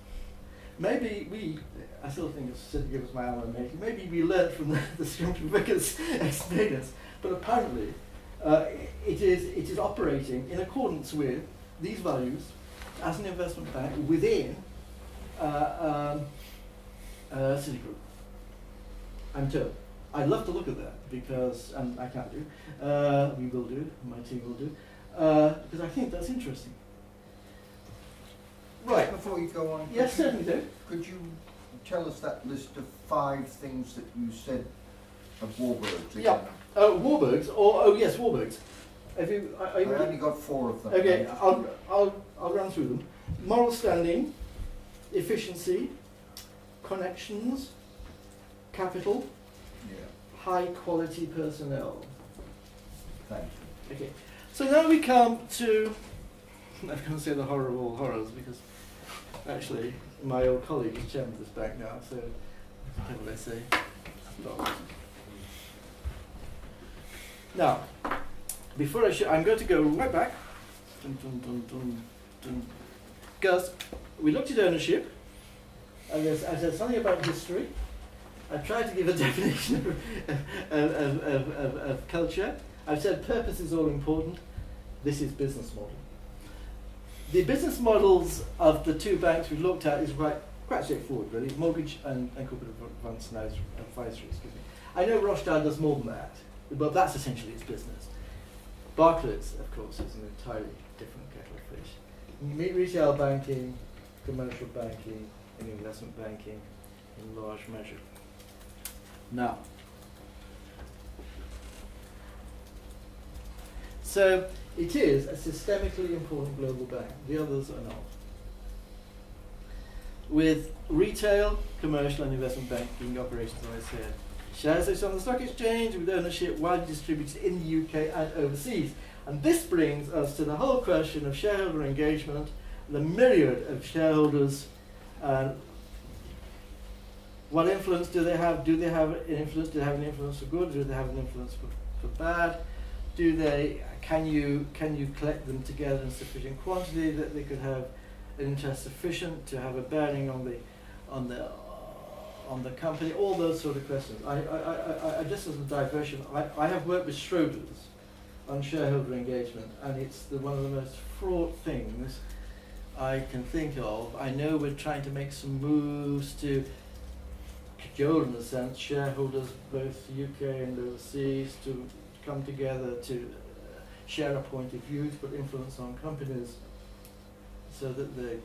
maybe we, I still think it's said to give us my alma mater, maybe we learned from the Scrumptious Vicar's experience, but apparently it is operating in accordance with these values as an investment bank within Citigroup. I'm told. I'd love to look at that because, and I can't do, we will do, my team will do, because I think that's interesting. Right.
Before you go on,
Yes, certainly do.
could you tell us that list of 5 things that you said of Warburgs?
Yeah. Warburgs, or yes, Warburgs. Have you? Are you
I
ready?
only got 4 of them.
Okay, I'll run through them. Moral standing, efficiency, connections, capital,
Yeah,
high quality personnel.
thank you.
Okay, so now we come to, I'm going to say the horror of all horrors because actually my old colleague is chairman of this bank now, so what will I say? Stop. Now, before I'm going to go right back, because we looked at ownership, and I said something about history. I tried to give a definition of culture. I've said purpose is all important. This is business model. The business models of the 2 banks we've looked at is quite straightforward, really. Mortgage and corporate advisory. Excuse me. I know Rothschild does more than that, but that's essentially its business. Barclays, of course, is an entirely different kettle of fish. Retail banking, commercial banking, and investment banking in large measure. Now, so it is a systemically important global bank. The others are not. With retail, commercial, and investment banking operations, as I said. Shares listed on the stock exchange with ownership widely distributed in the UK and overseas. And this brings us to the whole question of shareholder engagement, the myriad of shareholders, and what influence do they have? Do they have an influence? Do they have an influence for good? Do they have an influence for bad? Can you collect them together in sufficient quantity that they could have an interest sufficient to have a bearing on the company? All those sort of questions. I just as a diversion, I have worked with Schroders on shareholder engagement, and it's one of the most fraught things I can think of. I know we're trying to make some moves to cajole, in a sense, shareholders, both UK and overseas, to come together to share a point of view, to put influence on companies so that they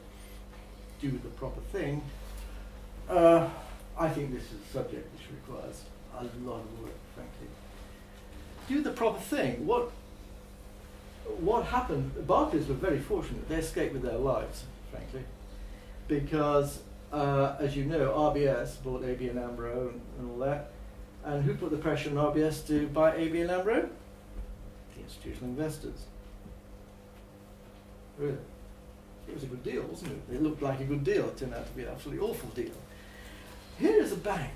do the proper thing. I think this is a subject which requires a lot of work, frankly. Do the proper thing. What happened? Barclays were very fortunate. They escaped with their lives, frankly, because as you know, RBS bought ABN AMRO and all that. And who put the pressure on RBS to buy ABN AMRO? The institutional investors. Really? It was a good deal, wasn't it? It looked like a good deal. It turned out to be an absolutely awful deal. Here is a bank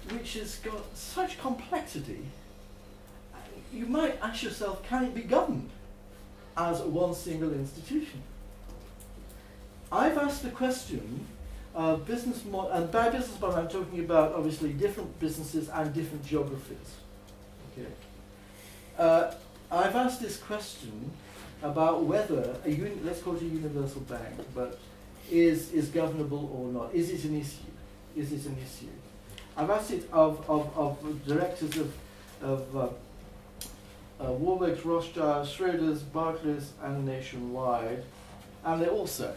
which has got such complexity. You might ask yourself, can it be governed as one single institution? I've asked the question of business model, and by business model I'm talking about obviously different businesses and different geographies. Okay. I've asked this question about whether let's call it a universal bank, but is governable or not? Is it an issue? Is it an issue? I've asked it of directors of Warburgs, Rothschild, Schroders, Barclays, and Nationwide, and they all say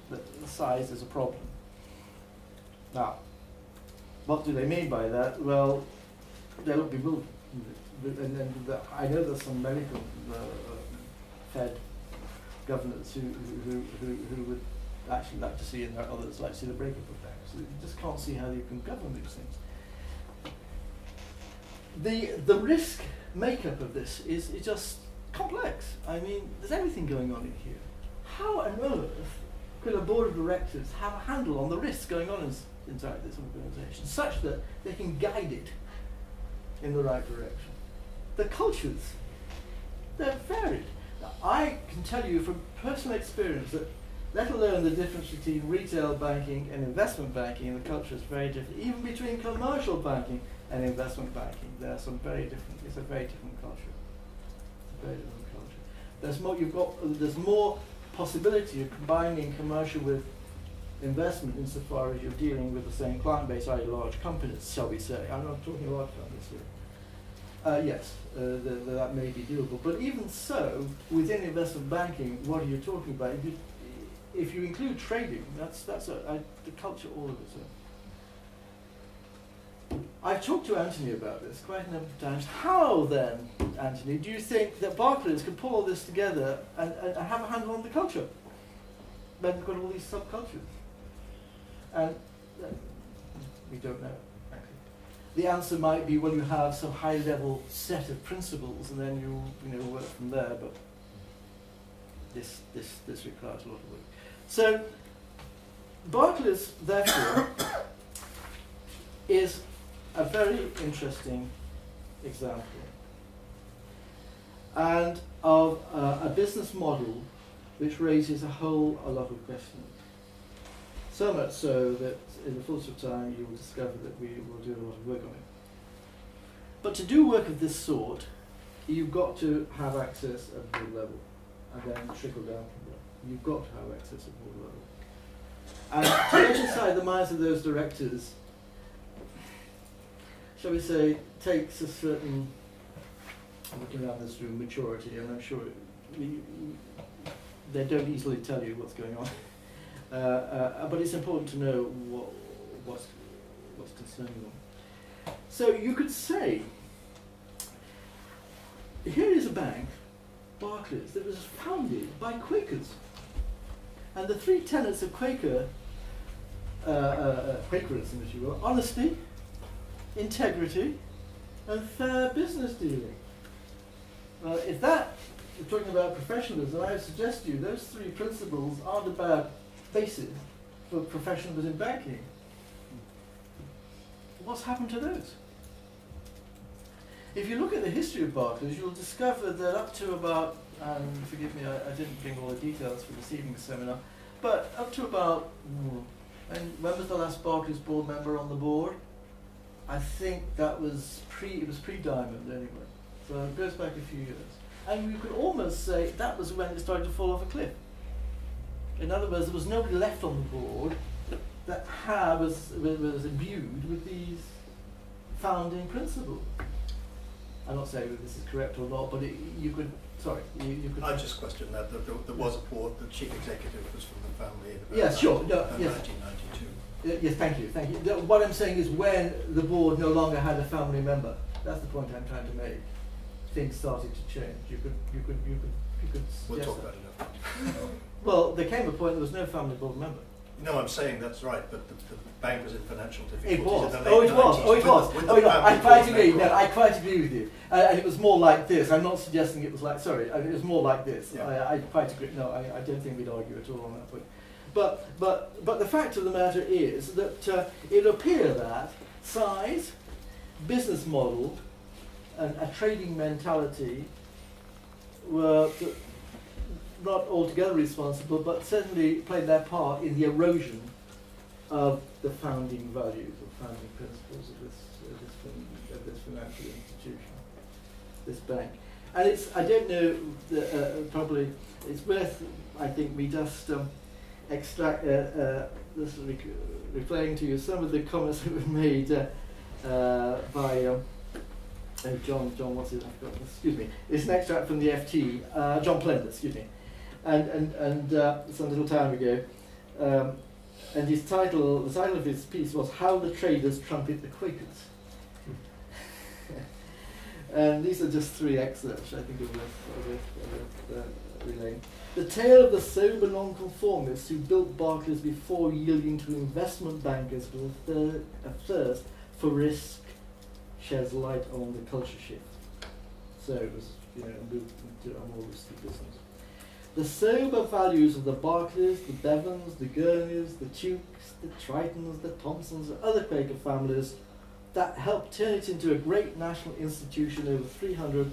that the size is a problem. Now, what do they mean by that? Well, they look bewildered. And I know there's some American Fed governors who would actually like to see, and others like to see the breakup of banks. So you just can't see how you can govern these things. The risk makeup of this is just complex. I mean, there's everything going on in here. How on earth could a board of directors have a handle on the risks going on inside this organisation, such that they can guide it in the right direction? The cultures, they're varied. Now, I can tell you from personal experience that let alone the difference between retail banking and investment banking. The culture is very different. Even between commercial banking and investment banking, there are some very different. It's a very different culture. It's a very different culture. There's more. There's more possibility of combining commercial with investment insofar as you're dealing with the same client base, i.e. large companies, shall we say. I'm not talking large companies here. Yes, that may be doable. But even so, within investment banking, what are you talking about? If you include trading, that's the culture all of its own. I've talked to Anthony about this quite a number of times. How then, Anthony, do you think that Barclays can pull all this together and have a handle on the culture? When we've got all these subcultures. And we don't know, frankly. The answer might be, well, you have some high-level set of principles, and then you work from there. But this requires a lot of work. So Barclays, therefore, is a very interesting example, and of a business model which raises a lot of questions. So much so that in the fullness of time you will discover that we will do a lot of work on it. But to do work of this sort, you've got to have access at board level, and then trickle down from there. You've got to have access at board level. And to get inside the minds of those directors, shall we say, takes a certain, looking around this room, maturity, and I'm sure they don't easily tell you what's going on. But it's important to know what's concerning them. So you could say, here is a bank, Barclays, that was founded by Quakers. And the three tenets of Quakerism, if you will: honesty, integrity, and fair business dealing. If you're talking about professionalism, I would suggest to you those three principles aren't a bad basis for professionalism in banking. What's happened to those? If you look at the history of Barclays, you'll discover that up to about, and forgive me, I didn't bring all the details for this evening's seminar, but up to about, and when was the last Barclays board member on the board? I think it was pre-Diamond anyway, so it goes back a few years. And you could almost say that was when it started to fall off a cliff. In other words, there was nobody left on the board that was imbued with these founding principles. I'm not saying that this is correct or not, but you could. I
just questioned that. There was a board. The chief executive was from the family.
Yes, sure. No, yes.
1992.
Yes, thank you. What I'm saying is, when the board no longer had a family member, that's the point I'm trying to make. Things started to change. You could.
We'll talk about it after.
Well, there came a point there was no family board member.
No, I'm saying that's right, but the bank was in financial difficulties.
It was.
In the late 90s.
I quite agree. No, I quite agree with you. And it was more like this. I'm not suggesting it was like. Sorry, it was more like this.
Yeah.
I quite agree. No, I don't think we'd argue at all on that point. But the fact of the matter is that it appears that size, business model, and a trading mentality were not altogether responsible, but certainly played their part in the erosion of the founding values or founding principles of this financial institution, this bank. And I don't know, probably it's worth, I think, we just extract, this replaying to you some of the comments that were made by John, what's it? I've got, excuse me. It's an extract from the FT, John Plender, excuse me, and some little time ago, and the title of his piece was "How the Traders Trumpet the Quakers," and these are just three excerpts I think are worth relaying. The tale of the sober nonconformists who built Barclays before yielding to investment bankers with a thirst for risk sheds light on the culture shift. So it was, a movement to a more risky business. The sober values of the Barclays, the Bevans, the Gurneys, the Tukes, the Tritons, the Thompsons, and other Quaker families that helped turn it into a great national institution over 300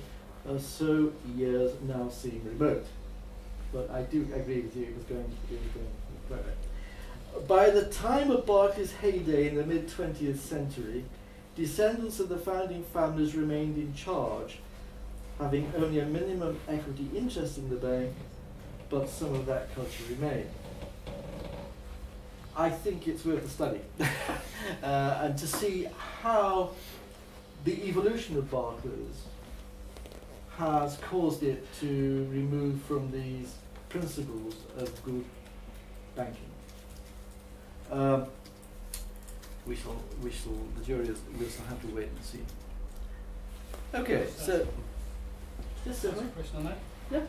or so years now seem remote. but I do agree with you, it was going pragmatic. By the time of Berkeley's heyday in the mid-20th century, descendants of the founding families remained in charge, having only a minimum equity interest in the bank, but some of that culture remained. I think it's worth a study, and to see how the evolution of Barclays has caused it to remove from these principles of good banking. The jury will have to wait and see. Okay, so
Just a question on that.
Yeah.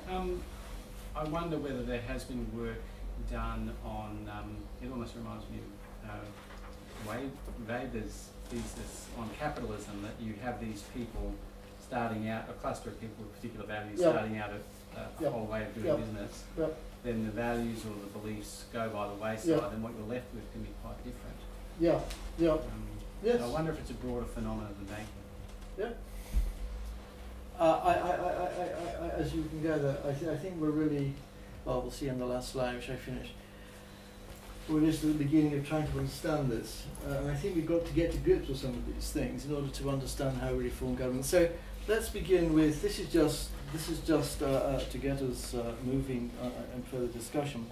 I wonder whether there has been work done on, it almost reminds me of Weber's thesis on capitalism, that you have these people starting out, a cluster of people with particular values starting out a whole way of doing business. Then the values or the beliefs go by the wayside, and what you're left with can be quite different.
Yes.
So I wonder if it's a broader phenomenon than banking.
Yeah. As you can gather, I think we're really, well, we'll see on the last slide, which I finished. We're just at the beginning of trying to understand this, and I think we've got to get to grips with some of these things in order to understand how we reform government. So let's begin with, this is just to get us moving and further discussion.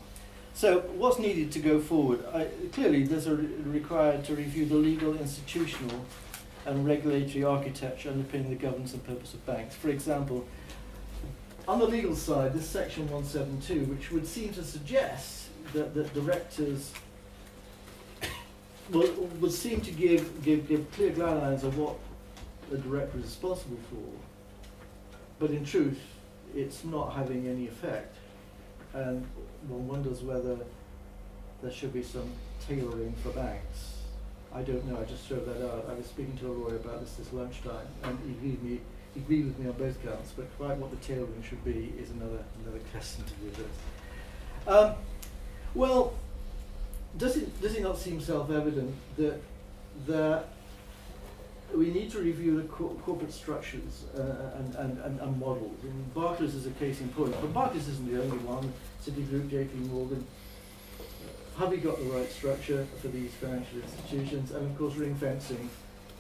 So what's needed to go forward? Clearly there's a required to review the legal, institutional and regulatory architecture underpinning the governance and purpose of banks. For example, on the legal side, this section 172, which would seem to suggest that the directors would seem to give clear guidelines of what the director is responsible for, but in truth, it's not having any effect, and one wonders whether there should be some tailoring for banks. I don't know, I just throw that out. I was speaking to a lawyer about this lunchtime, and he agreed with me on both counts, but quite what the tailoring should be is another question to be addressed. Well, does it not seem self-evident that we need to review the corporate structures and models? And Barclays is a case in point, but Barclays isn't the only one. Citigroup, JP Morgan. Have we got the right structure for these financial institutions? And of course, ring fencing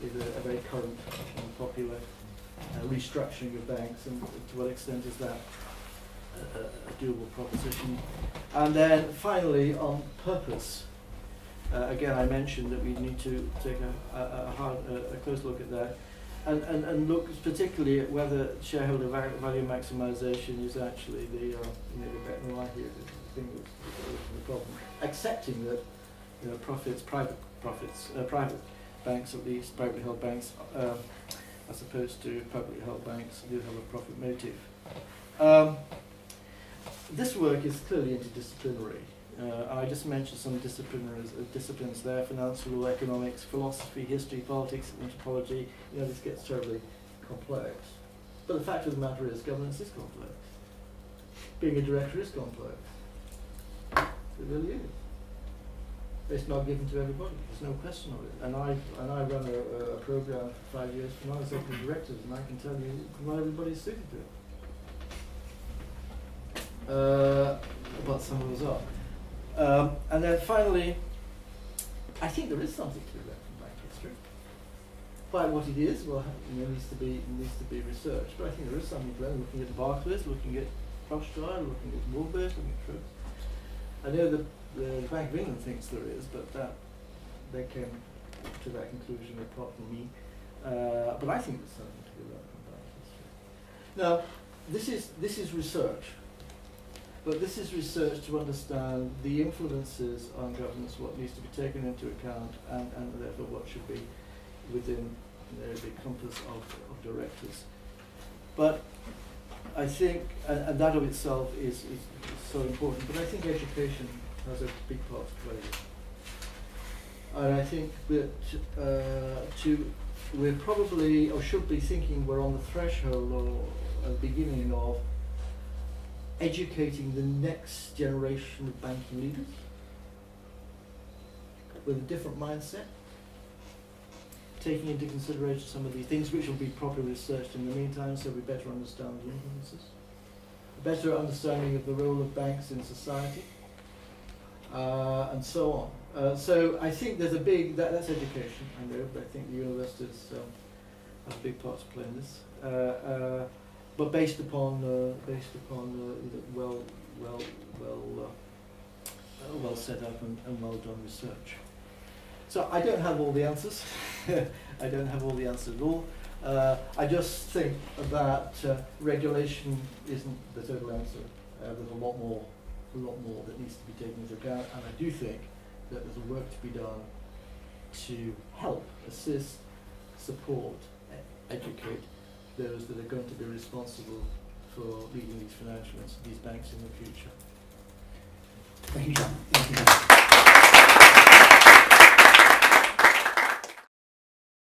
is a very current and popular restructuring of banks, and to what extent is that a doable proposition? And then finally, on purpose, again, I mentioned that we need to take a close look at that, and look particularly at whether shareholder value maximisation is actually the thing that's the problem. Accepting that private banks, at least privately held banks, as opposed to publicly held banks, do have a profit motive. This work is clearly interdisciplinary. I just mentioned some disciplines there: financial law, economics, philosophy, history, politics, anthropology. This gets terribly complex. But the fact of the matter is, governance is complex. Being a director is complex. It really is. It's not given to everybody. There's no question of it. And I run a program for 5 years for non-executive directors, and I can tell you not everybody's suited to it. But some of us are. And then finally, I think there is something to be learned from bank history. Quite what it is, well, needs to be researched. But I think there is something to learn. Looking at Barclays, looking at Rothschild, looking at Woolworth, looking at Truist. I know the Bank of England thinks there is, but they came to that conclusion apart from me. But I think there's something to be learned from bank history. Now, this is research. But this is research to understand the influences on governance, what needs to be taken into account, and therefore what should be within the compass of directors. But I think, and that of itself is so important, but I think education has a big part to play. And I think that we're probably, or should be thinking, we're on the threshold or the beginning of educating the next generation of banking leaders with a different mindset, taking into consideration some of these things which will be properly researched in the meantime, so we better understand the influences. a better understanding of the role of banks in society, and so on. So I think there's a big, that's education, I know, but I think the universities have a big part to play in this. But based upon well set up and well done research. So I don't have all the answers. I don't have all the answers at all. I just think that regulation isn't the total answer. There's a lot more that needs to be taken into account, and I do think that there's a work to be done to help, assist, support, educate those that are going to be responsible for leading these banks in the future.
Thank you, John. Thank you, John.